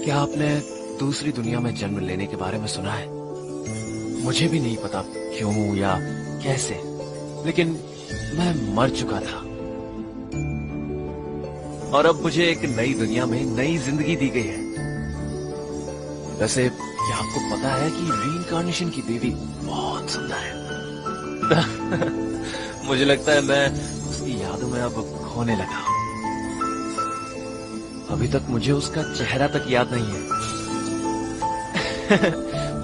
क्या आपने दूसरी दुनिया में जन्म लेने के बारे में सुना है? मुझे भी नहीं पता क्यों या कैसे, लेकिन मैं मर चुका था और अब मुझे एक नई दुनिया में नई जिंदगी दी गई है। वैसे क्या आपको पता है कि रीइंकार्नेशन की देवी बहुत सुंदर है? मुझे लगता है मैं उसकी यादों में अब खोने लगा हूं। अभी तक मुझे उसका चेहरा तक याद नहीं है।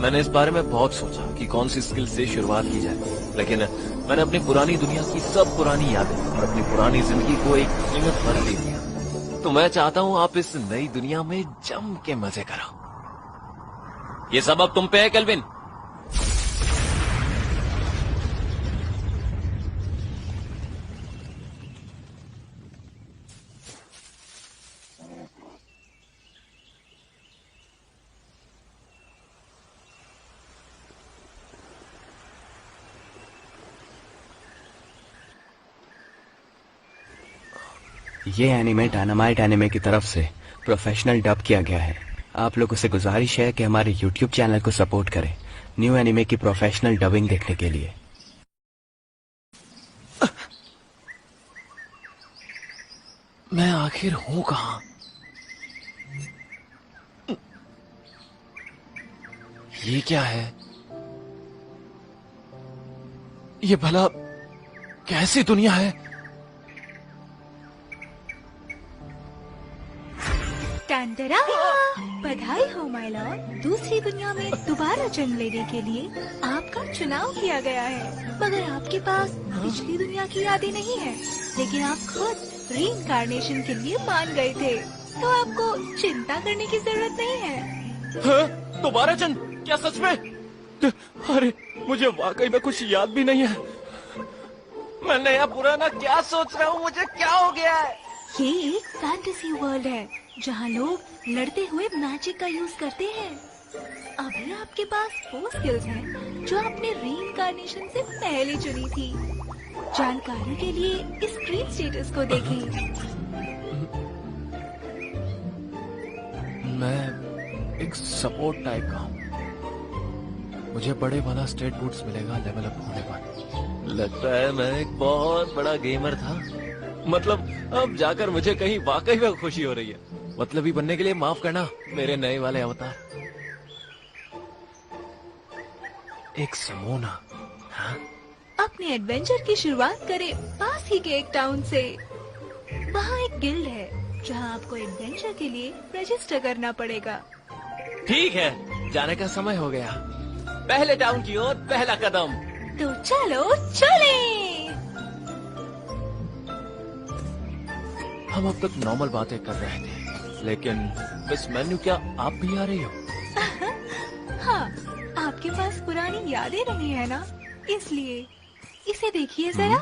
मैंने इस बारे में बहुत सोचा कि कौन सी स्किल से शुरुआत की जाए, लेकिन मैंने अपनी पुरानी दुनिया की सब पुरानी यादें और अपनी पुरानी जिंदगी को एक दूसरे में भर दे दिया। तो मैं चाहता हूं आप इस नई दुनिया में जम के मजे करो। ये सब अब तुम पे है केल्विन। ये एनिमे डायनामाइट एनिमे की तरफ से प्रोफेशनल डब किया गया है। आप लोगों से गुजारिश है कि हमारे YouTube चैनल को सपोर्ट करें न्यू एनिमे की प्रोफेशनल डबिंग देखने के लिए। मैं आखिर हूं कहां? ये क्या है? ये भला कैसी दुनिया है? टंटरा! बधाई हो माय लॉर्ड। दूसरी दुनिया में दोबारा जन्म लेने के लिए आपका चुनाव किया गया है, मगर आपके पास पिछली दुनिया की यादें नहीं है। लेकिन आप खुद रीइंकार्नेशन के लिए मान गए थे, तो आपको चिंता करने की जरूरत नहीं है। दोबारा जन्म? क्या सच में? अरे मुझे वाकई में कुछ याद भी नहीं है। मैं नया पुराना क्या सोच रहा हूँ? मुझे क्या हो गया है? ये एक फैंटेसी वर्ल्ड है जहाँ लोग लड़ते हुए मैजिक का यूज करते हैं। अभी आपके पास वो स्किल्स हैं जो आपने रीइंकार्नेशन से पहले चुनी थी। जानकारी के लिए इस स्क्रीन स्टेटस को देखें। मैं एक सपोर्ट टाइप का हूँ। मुझे बड़े वाला स्टेट बूट्स मिलेगा लेवल अप होने पर। लगता है मैं एक बहुत बड़ा गेमर था। मतलब अब जाकर मुझे कहीं वाकई में खुशी हो रही है। मतलब ही बनने के लिए माफ करना मेरे नए वाले अवतार। एक समोना। हाँ? अपने एडवेंचर की शुरुआत करें पास ही के एक टाउन से। वहाँ एक गिल्ड है जहाँ आपको एडवेंचर के लिए रजिस्टर करना पड़ेगा। ठीक है, जाने का समय हो गया। पहले टाउन की ओर पहला कदम। तो चलो चले। हम अब तक नॉर्मल बातें कर रहे थे, लेकिन मिस मेन्यू क्या आप भी आ रही हो? हाँ, आपके पास पुरानी यादें नहीं है ना, इसलिए इसे देखिए जरा।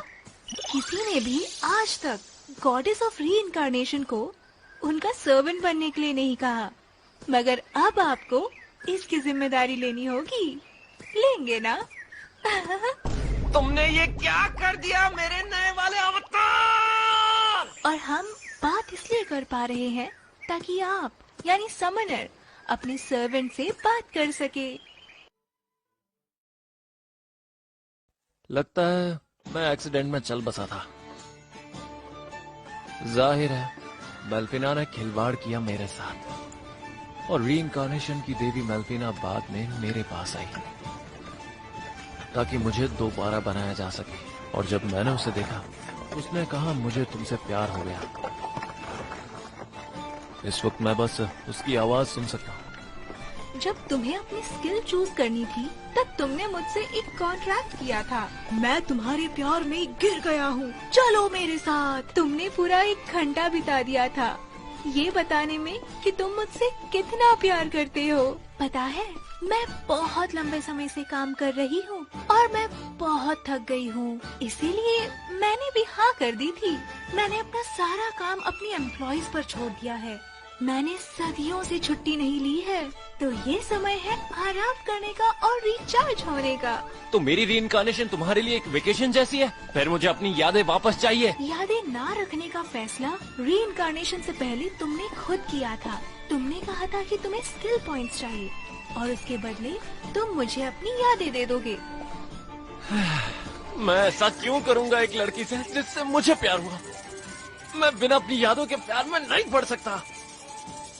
किसी ने भी आज तक गॉडेस ऑफ रीइंकार्नेशन को उनका सर्वेंट बनने के लिए नहीं कहा, मगर अब आपको इसकी जिम्मेदारी लेनी होगी। लेंगे ना? तुमने ये क्या कर दिया मेरे नए वाले अवतार? और हम बात इसलिए कर पा रहे हैं ताकि आप यानी समनर अपने सर्वेंट से बात कर सके। लगता है मैं एक्सीडेंट में चल बसा था। जाहिर है मेल्फिना ने खिलवाड़ किया मेरे साथ, और रीइंकार्नेशन की देवी मेल्फिना बाद में मेरे पास आई ताकि मुझे दोबारा बनाया जा सके। और जब मैंने उसे देखा, उसने कहा मुझे तुमसे प्यार हो गया। इस वक्त मैं बस उसकी आवाज सुन सकता हूँ। जब तुम्हें अपनी स्किल चूज करनी थी, तब तुमने मुझसे एक कॉन्ट्रैक्ट किया था। मैं तुम्हारे प्यार में गिर गया हूँ, चलो मेरे साथ। तुमने पूरा 1 घंटा बिता दिया था ये बताने में कि तुम मुझसे कितना प्यार करते हो। पता है, मैं बहुत लंबे समय से काम कर रही हूँ और मैं बहुत थक गई हूँ, इसीलिए मैंने भी हाँ कर दी थी। मैंने अपना सारा काम अपनी एम्प्लॉइज पर छोड़ दिया है। मैंने सदियों से छुट्टी नहीं ली है। तो ये समय है आराम करने का और रिचार्ज होने का। तो मेरी रीइंकार्नेशन तुम्हारे लिए एक वेकेशन जैसी है? फिर मुझे अपनी यादें वापस चाहिए। यादें ना रखने का फैसला रीइंकार्नेशन से पहले तुमने खुद किया था। तुमने कहा था कि तुम्हें स्किल पॉइंट्स चाहिए और उसके बदले तुम मुझे अपनी यादें दे दोगे। मैं ऐसा क्यों करूंगा एक लड़की से जिससे मुझे प्यार हुआ? मैं बिना अपनी यादों के प्यार में नहीं पड़ सकता।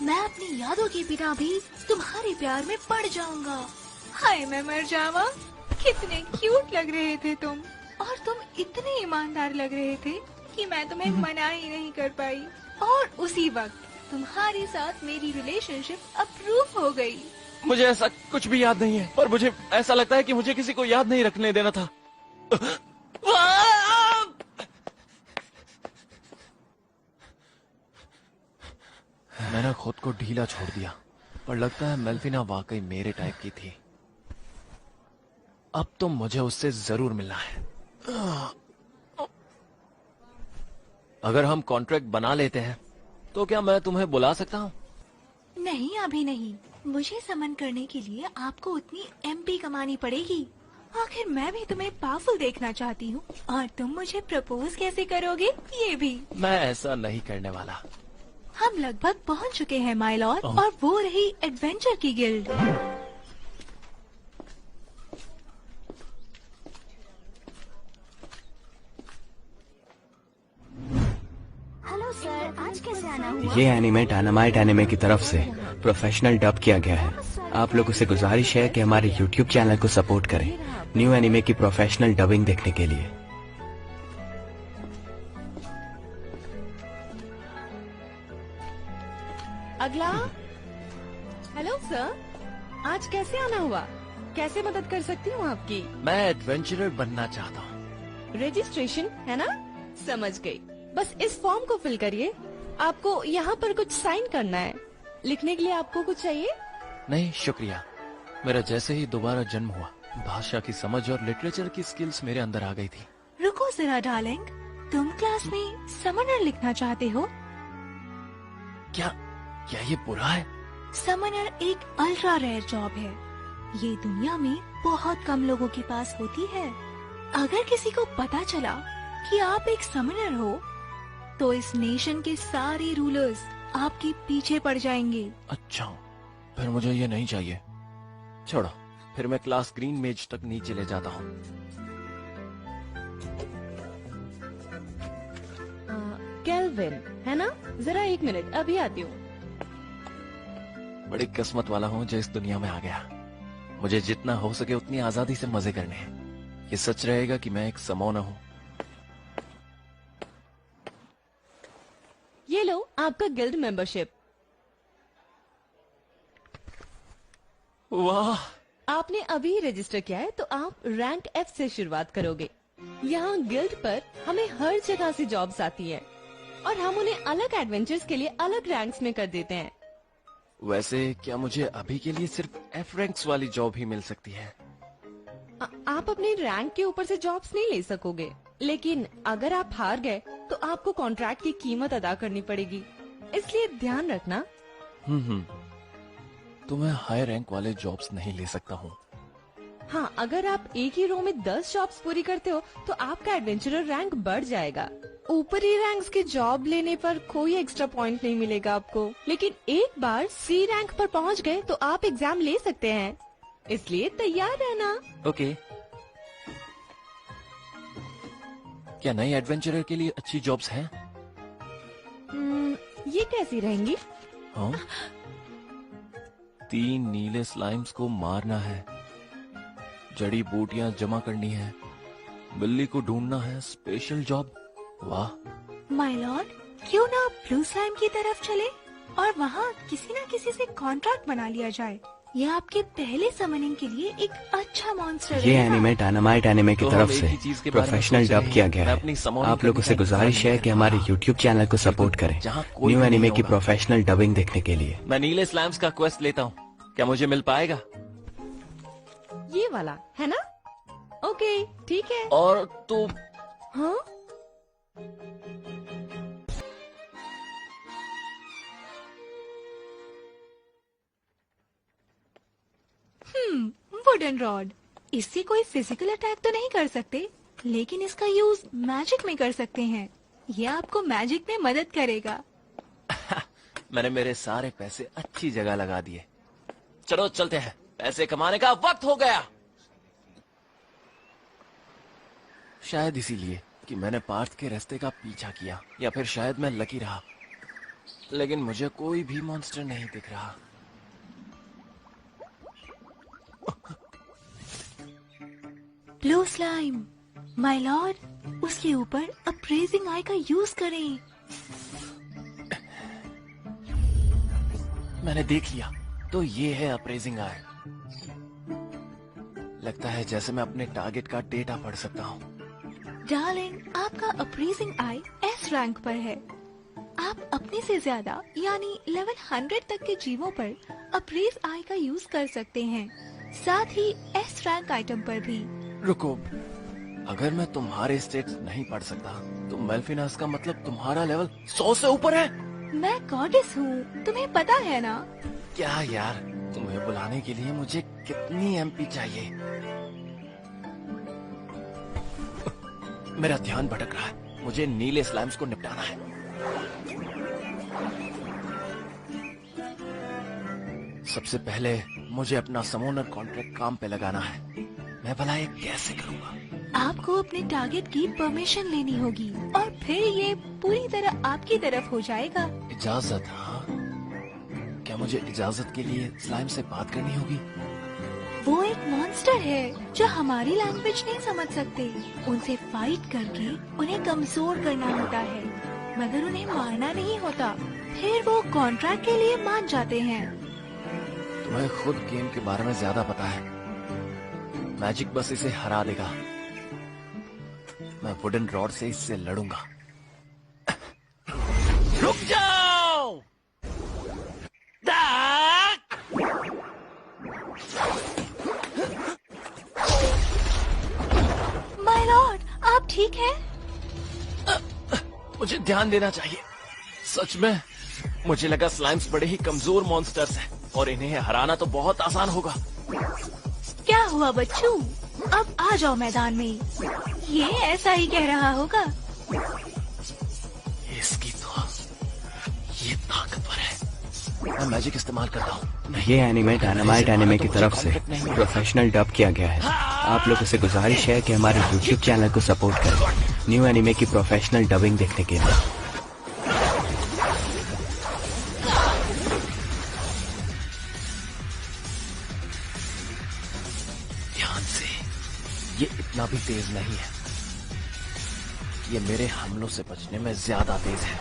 मैं अपनी यादों के बिना भी तुम्हारे प्यार में पड़ जाऊंगा। हाय मैं मर जावा। कितने क्यूट लग रहे थे तुम, और तुम इतने ईमानदार लग रहे थे कि मैं तुम्हें मना ही नहीं कर पाई। और उसी वक्त तुम्हारे साथ मेरी रिलेशनशिप अप्रूव हो गई। मुझे ऐसा कुछ भी याद नहीं है, पर मुझे ऐसा लगता है कि मुझे किसी को याद नहीं रखने देना था। मैंने खुद को ढीला छोड़ दिया, पर लगता है मेल्फिना वाकई मेरे टाइप की थी। अब तो मुझे उससे जरूर मिलना है। अगर हम कॉन्ट्रैक्ट बना लेते हैं तो क्या मैं तुम्हें बुला सकता हूँ? नहीं अभी नहीं। मुझे समन करने के लिए आपको उतनी एमपी कमानी पड़ेगी। आखिर मैं भी तुम्हें पावरफुल देखना चाहती हूँ, और तुम मुझे प्रपोज कैसे करोगे ये भी। मैं ऐसा नहीं करने वाला। हम लगभग पहुँच चुके हैं माय लॉर्ड, और वो रही एडवेंचर की गिल्ड। हेलो सर, आज कैसे आना हुआ? ये एनिमे डायनामाइट एनिमे की तरफ से प्रोफेशनल डब किया गया है। आप लोगों से गुजारिश है कि हमारे YouTube चैनल को सपोर्ट करें न्यू एनिमे की प्रोफेशनल डबिंग देखने के लिए। अगला। हेलो सर, आज कैसे आना हुआ? कैसे मदद कर सकती हूँ आपकी? मैं एडवेंचरर बनना चाहता हूँ। रजिस्ट्रेशन है ना? समझ गई। बस इस फॉर्म को फिल करिए। आपको यहाँ पर कुछ साइन करना है। लिखने के लिए आपको कुछ चाहिए? नहीं शुक्रिया। मेरा जैसे ही दोबारा जन्म हुआ, भाषा की समझ और लिटरेचर की स्किल्स मेरे अंदर आ गई थी। रुको जरा डार्लिंग, तुम क्लास में समनर लिखना चाहते हो? क्या ये बुरा है? समनर एक अल्ट्रा रेयर जॉब है। ये दुनिया में बहुत कम लोगों के पास होती है। अगर किसी को पता चला कि आप एक समनर हो, तो इस नेशन के सारे रूलर्स आपके पीछे पड़ जाएंगे। अच्छा, फिर मुझे ये नहीं चाहिए। छोड़ो, फिर मैं क्लास ग्रीन मेज तक नीचे ले जाता हूँ। केल्विन है ना? जरा एक मिनट, अभी आती हूँ। बड़ी किस्मत वाला हूँ जो इस दुनिया में आ गया। मुझे जितना हो सके उतनी आजादी से मजे करने हैं। ये सच रहेगा कि मैं एक समोना हूँ। ये लो आपका गिल्ड मेंबरशिप। वाह, आपने अभी रजिस्टर किया है तो आप रैंक F से शुरुआत करोगे। यहाँ गिल्ड पर हमें हर जगह से जॉब्स आती हैं और हम उन्हें अलग एडवेंचर्स के लिए अलग रैंक्स में कर देते हैं। वैसे क्या मुझे अभी के लिए सिर्फ F रैंक्स वाली जॉब ही मिल सकती है? आप अपने रैंक के ऊपर से जॉब्स नहीं ले सकोगे, लेकिन अगर आप हार गए तो आपको कॉन्ट्रैक्ट की कीमत अदा करनी पड़ेगी, इसलिए ध्यान रखना। तो मैं हाई रैंक वाले जॉब्स नहीं ले सकता हूँ। हाँ, अगर आप एक ही रो में 10 जॉब्स पूरी करते हो तो आपका एडवेंचरर रैंक बढ़ जाएगा। ऊपरी रैंक्स की जॉब लेने पर कोई एक्स्ट्रा पॉइंट नहीं मिलेगा आपको, लेकिन एक बार C रैंक पर पहुंच गए तो आप एग्जाम ले सकते हैं, इसलिए तैयार रहना। ओके। क्या नए एडवेंचरर के लिए अच्छी जॉब्स हैं? ये कैसी रहेंगी? हाँ? 3 नीले स्लाइम्स को मारना है, जड़ी बूटियां जमा करनी है, बिल्ली को ढूंढना है। Special job. वाह। माय लॉर्ड, क्यों ना ब्लू स्लाइम की तरफ चले और वहाँ किसी न किसी से कॉन्ट्रैक्ट बना लिया जाए। यह आपके पहले समनिंग के लिए एक अच्छा मॉन्स्टर ये रहेगा। एनिमे डायनामाइट एनिमे की तो तरफ हम एक से ही चीज के बारे में प्रोफेशनल सोच रहे डब हैं। किया गया मैं है। अपनी समोनी आप लोगों से करने का गुजारिश है इंतजार कि नहीं हमारे कर YouTube चैनल को सपोर्ट करें जहाँ कोई न्यू भी एनिमे नहीं की होगा। प्रोफेशनल डबिंग देखने के लिए। मैं नीले स्लैम्स का क्वेस्ट लेता हूँ, क्या मुझे मिल पाएगा? ये वाला है ना? ओके, ठीक है। और तो हाँ, वुडन रॉड। इससे कोई फिजिकल अटैक तो नहीं कर सकते, लेकिन इसका यूज मैजिक में कर सकते हैं। ये आपको मैजिक में मदद करेगा। मैंने मेरे सारे पैसे अच्छी जगह लगा दिए। चलो चलते हैं, पैसे कमाने का वक्त हो गया। शायद इसीलिए कि मैंने पार्थ के रास्ते का पीछा किया, या फिर शायद मैं लकी रहा, लेकिन मुझे कोई भी मॉन्स्टर नहीं दिख रहा। ब्लू स्लाइम, माय लॉर्ड, उसके ऊपर अप्रेजिंग आई का यूज करें। मैंने देख लिया, तो ये है अप्रेजिंग आई। लगता है जैसे मैं अपने टारगेट का डेटा पढ़ सकता हूँ। डार्लिंग, आपका अप्रेजिंग आई एस रैंक पर है। आप अपने से ज्यादा यानी लेवल 100 तक के जीवों पर अप्रेज आई का यूज कर सकते हैं, साथ ही एस रैंक आइटम पर भी। रुको, अगर मैं तुम्हारे स्टेट्स नहीं पढ़ सकता तो मेल्फिनास का मतलब तुम्हारा लेवल 100 से ऊपर है। मैं गॉडेस हूँ, तुम्हें पता है ना। क्या यार, तुम्हें बुलाने के लिए मुझे कितनी एमपी चाहिए? मेरा ध्यान भटक रहा है, मुझे नीले स्लाइम्स को निपटाना है। सबसे पहले मुझे अपना समोनर कॉन्ट्रैक्ट काम पे लगाना है। मैं भला ये कैसे करूँगा? आपको अपने टारगेट की परमिशन लेनी होगी और फिर ये पूरी तरह आपकी तरफ हो जाएगा। इजाजत? हाँ, क्या मुझे इजाजत के लिए स्लाइम से बात करनी होगी? वो एक मॉन्स्टर है जो हमारी लैंग्वेज नहीं समझ सकते। उनसे फाइट करके उन्हें कमजोर करना होता है, मगर उन्हें मारना नहीं होता। फिर वो कॉन्ट्रैक्ट के लिए मान जाते हैं। तुम्हें खुद गेम के बारे में ज्यादा पता है। मैजिक बस इसे हरा देगा। मैं वुडन रॉड से इससे लड़ूंगा। रुक जाओ! माय लॉर्ड, आप ठीक हैं? मुझे ध्यान देना चाहिए। सच में मुझे लगा स्लाइम्स बड़े ही कमजोर मॉन्स्टर्स हैं और इन्हें हराना तो बहुत आसान होगा। क्या हुआ बच्चों? अब आ जाओ मैदान में। ये ऐसा ही कह रहा होगा। इसकी तो ये ताकतवर है। मैं मैजिक इस्तेमाल करता हूँ। ये एनिमे डायनामाइट एनिमे की तरफ से प्रोफेशनल डब किया गया है। आप लोगों से गुजारिश है कि हमारे YouTube चैनल को सपोर्ट करें न्यू एनिमे की प्रोफेशनल डबिंग देखने के लिए। ध्यान से, ये इतना भी तेज नहीं है। ये मेरे हमलों से बचने में ज्यादा तेज है,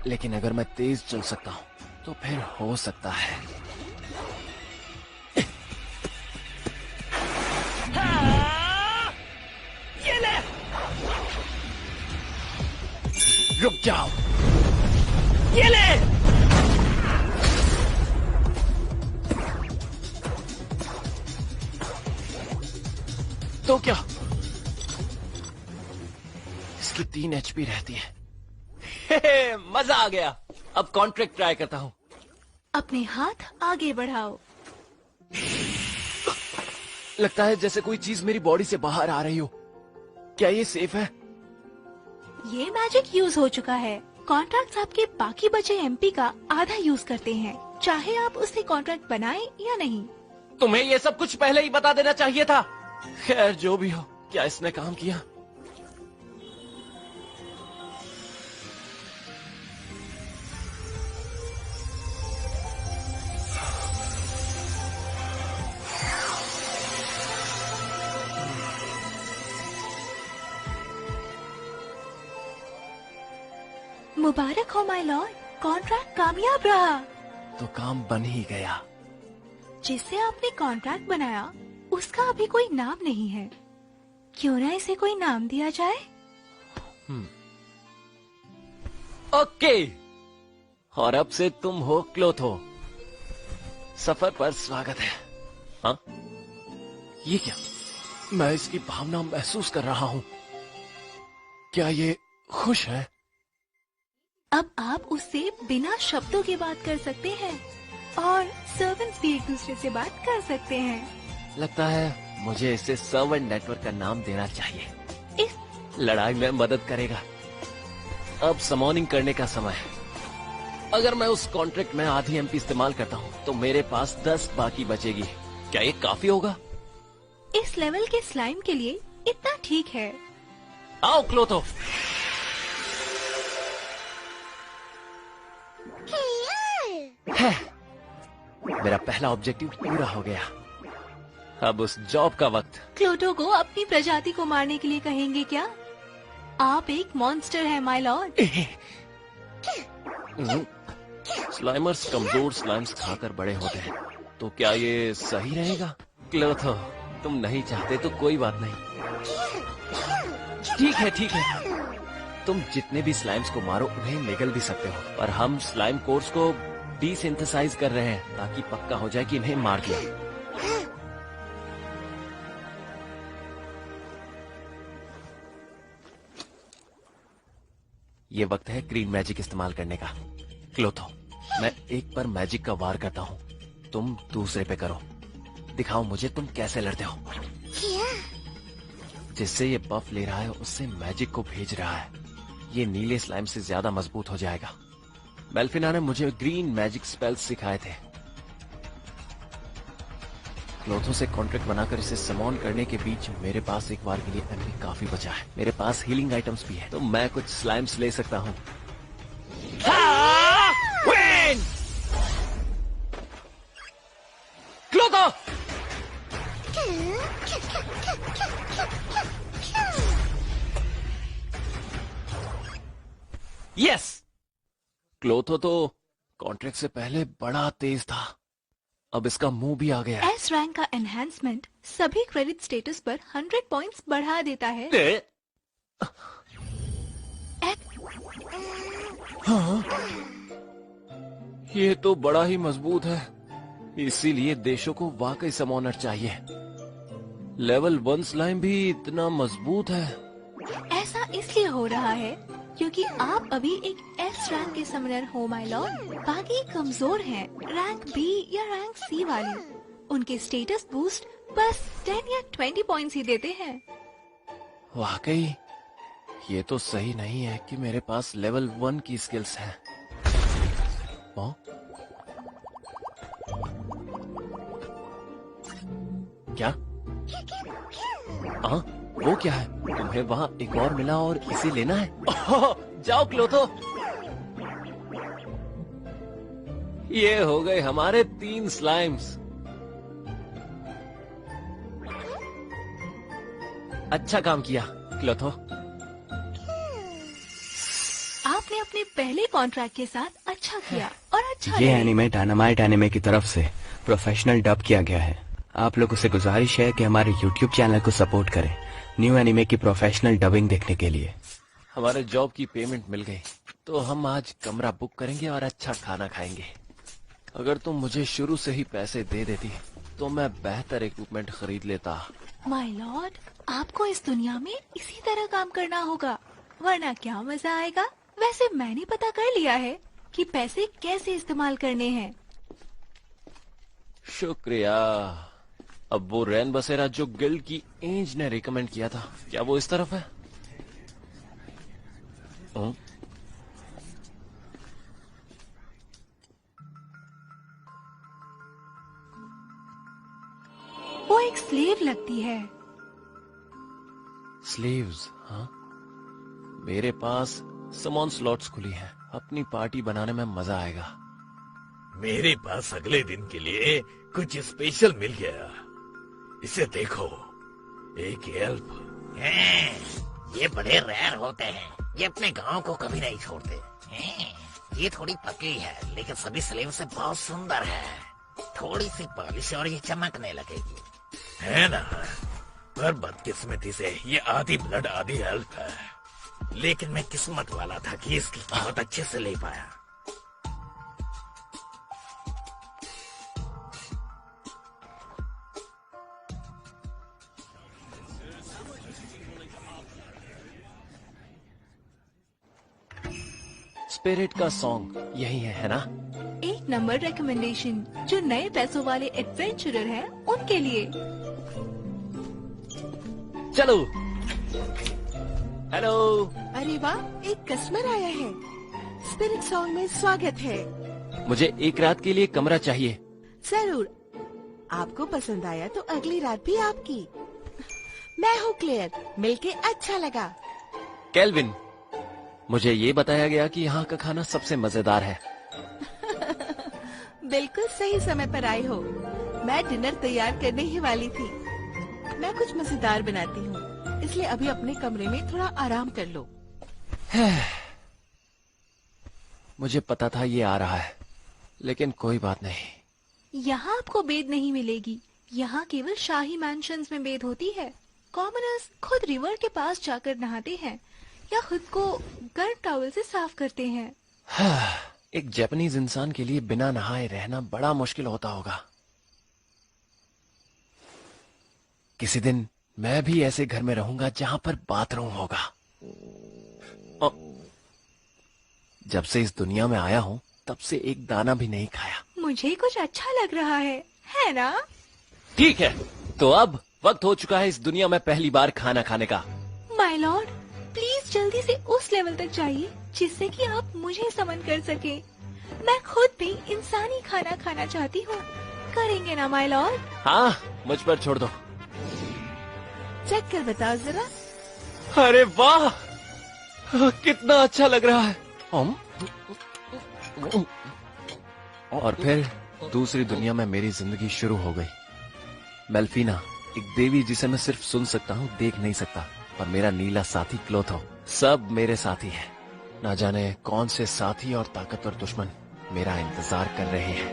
लेकिन अगर मैं तेज चल सकता हूँ तो फिर हो सकता है। ये ले! रुक जाओ! ये ले! तो क्या? इसकी 3 HP रहती है। मजा आ गया। अब कॉन्ट्रैक्ट ट्राई करता हूँ। अपने हाथ आगे बढ़ाओ। लगता है जैसे कोई चीज मेरी बॉडी से बाहर आ रही हो। क्या ये सेफ है? ये मैजिक यूज हो चुका है। कॉन्ट्रैक्ट आपके बाकी बचे एमपी का आधा यूज करते हैं, चाहे आप उससे कॉन्ट्रैक्ट बनाएं या नहीं। तुम्हें ये सब कुछ पहले ही बता देना चाहिए था। खैर जो भी हो, क्या इसने काम किया? मुबारक हो माय लॉर्ड, कॉन्ट्रैक्ट कामयाब रहा। तो काम बन ही गया। जिससे आपने कॉन्ट्रैक्ट बनाया उसका अभी कोई नाम नहीं है। क्यों ना इसे कोई नाम दिया जाए? ओके, और अब से तुम हो क्लोथो। सफर पर स्वागत है। हाँ, ये क्या? मैं इसकी भावना महसूस कर रहा हूँ। क्या ये खुश है? अब आप उससे बिना शब्दों के बात कर सकते हैं और सर्वेंट्स भी एक दूसरे से बात कर सकते हैं। लगता है मुझे इसे सर्वेंट नेटवर्क का नाम देना चाहिए। इस लड़ाई में मदद करेगा। अब समॉनिंग करने का समय है। अगर मैं उस कॉन्ट्रैक्ट में आधी एमपी इस्तेमाल करता हूँ तो मेरे पास 10 बाकी बचेगी। क्या ये काफी होगा? इस लेवल के स्लाइम के लिए इतना ठीक है। आओ क्लोथो। है, मेरा पहला ऑब्जेक्टिव पूरा हो गया। अब उस जॉब का वक्त। क्लोटो को अपनी प्रजाति को मारने के लिए कहेंगे क्या? आप एक मॉन्स्टर है माय लॉर्ड। स्लाइमर्स कमजोर स्लाइम्स खाकर बड़े होते हैं, तो क्या ये सही रहेगा? क्लोथो, तुम नहीं चाहते तो कोई बात नहीं। ठीक है। तुम जितने भी स्लाइम्स को मारो उन्हें निगल भी सकते हो, पर हम स्लाइम कोर्स को डिसिंथेसाइज कर रहे हैं ताकि पक्का हो जाए कि इन्हें मार दिया। ये वक्त है ग्रीन मैजिक इस्तेमाल करने का। क्लोथो, मैं एक पर मैजिक का वार करता हूँ, तुम दूसरे पे करो। दिखाओ मुझे तुम कैसे लड़ते हो। जिससे ये बफ ले रहा है उससे मैजिक को भेज रहा है। ये नीले स्लाइम से ज्यादा मजबूत हो जाएगा। मेल्फिना ने मुझे ग्रीन मैजिक स्पेल्स सिखाए थे। क्लोथो से कॉन्ट्रैक्ट बनाकर इसे समॉन करने के बीच मेरे पास एक बार के लिए एमपी काफी बचा है। मेरे पास हीलिंग आइटम्स भी है, तो मैं कुछ स्लाइम्स ले सकता हूँ। क्लोथो! यस! क्लोथो तो कॉन्ट्रैक्ट से पहले बड़ा तेज था। अब इसका मुंह भी आ गया है। एस रैंक का एनहांसमेंट सभी क्रेडिट स्टेटस पर 100 पॉइंट्स बढ़ा देता है। हाँ, ये तो बड़ा ही मजबूत है। इसीलिए देशों को वाकई समॉनर चाहिए। लेवल 1 स्लाइम भी इतना मजबूत है। ऐसा इसलिए हो रहा है क्योंकि आप अभी एक एस रैंक के समनर हो माय लॉर्ड। बाकी कमजोर हैं, रैंक बी या रैंक सी वाले। उनके स्टेटस बूस्ट बस 10 या 20 पॉइंट्स ही देते हैं। वाकई ये तो सही नहीं है कि मेरे पास लेवल 1 की स्किल्स हैं। हाँ? क्या? हाँ, वो क्या है? तुम्हें वहाँ एक और मिला और इसे लेना है? ओह, जाओ क्लोथो। ये हो गए हमारे 3 स्लाइम्स। अच्छा काम किया क्लोथो। आपने अपने पहले कॉन्ट्रैक्ट के साथ अच्छा किया और अच्छा ये रहे। एनिमे डायनामाइट एनिमे की तरफ से प्रोफेशनल डब किया गया है। आप लोगों से गुजारिश है कि हमारे YouTube चैनल को सपोर्ट करें न्यू एनिमे की प्रोफेशनल डबिंग देखने के लिए। हमारे जॉब की पेमेंट मिल गई, तो हम आज कमरा बुक करेंगे और अच्छा खाना खाएंगे। अगर तुम मुझे शुरू से ही पैसे दे देती तो मैं बेहतर इक्विपमेंट खरीद लेता। माय लॉर्ड, आपको इस दुनिया में इसी तरह काम करना होगा, वरना क्या मजा आएगा। वैसे मैंने पता कर लिया है कि पैसे कैसे इस्तेमाल करने हैं। शुक्रिया। अब वो रैन बसेरा जो गिल्ड की एज ने रिकमेंड किया था, क्या वो इस तरफ है? वो एक स्लेव लगती है। स्लीव्स? हाँ, मेरे पास समॉन स्लॉट्स खुली हैं। अपनी पार्टी बनाने में मजा आएगा। मेरे पास अगले दिन के लिए कुछ स्पेशल मिल गया। इसे देखो, एक एल्फ। ये बड़े रेयर होते हैं। ये अपने गांव को कभी नहीं छोड़ते। ये थोड़ी पतली है लेकिन सभी स्लेव से बहुत सुंदर है। थोड़ी सी पॉलिश और ये चमकने लगेगी, है ना? पर बदकिस्मती से ये आधी ब्लड आधी एल्फ है। लेकिन मैं किस्मत वाला था कि इसकी कीमत अच्छे से ले पाया। स्पिरिट का सॉन्ग यही है ना? एक नंबर रिकमेंडेशन, जो नए पैसों वाले एडवेंचरर हैं, उनके लिए। चलो। हेलो। अरे वाह, एक कस्टमर आया है। स्पिरिट सॉन्ग में स्वागत है। मुझे एक रात के लिए कमरा चाहिए। जरूर, आपको पसंद आया तो अगली रात भी आपकी। मैं हूँ क्लेयर, मिलके अच्छा लगा। केल्विन, मुझे ये बताया गया कि यहाँ का खाना सबसे मजेदार है। बिल्कुल सही समय पर आए हो। मैं डिनर तैयार करने ही वाली थी। मैं कुछ मजेदार बनाती हूँ, इसलिए अभी अपने कमरे में थोड़ा आराम कर लो। मुझे पता था ये आ रहा है, लेकिन कोई बात नहीं। यहाँ आपको बेद नहीं मिलेगी। यहाँ केवल शाही मैंशंस में बेद होती है। कॉमनर्स खुद रिवर के पास जाकर नहाते हैं या खुद को गर्म टॉवल से साफ करते हैं। एक जापानीज इंसान के लिए बिना नहाए रहना बड़ा मुश्किल होता होगा। किसी दिन मैं भी ऐसे घर में रहूंगा जहां पर बाथरूम होगा। जब से इस दुनिया में आया हूं, तब से एक दाना भी नहीं खाया। मुझे कुछ अच्छा लग रहा है ना? ठीक है, तो अब वक्त हो चुका है इस दुनिया में पहली बार खाना खाने का। माय लॉर्ड, प्लीज जल्दी से उस लेवल तक जाइए जिससे कि आप मुझे समन कर सके। मैं खुद भी इंसानी खाना खाना चाहती हूँ। करेंगे ना माय लॉर्ड? हाँ, मुझ पर छोड़ दो। चेक कर बताओ जरा। अरे वाह, कितना अच्छा लग रहा है। और फिर दूसरी दुनिया में मेरी जिंदगी शुरू हो गई। मेल्फीना, एक देवी जिसे मैं सिर्फ सुन सकता हूँ, देख नहीं सकता, और मेरा नीला साथी क्लोथो, सब मेरे साथी हैं। ना जाने कौन से साथी और ताकतवर दुश्मन मेरा इंतजार कर रहे हैं।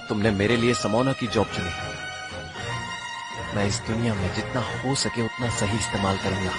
तुमने मेरे लिए समोना की जॉब चुनी। मैं इस दुनिया में जितना हो सके उतना सही इस्तेमाल करूंगा।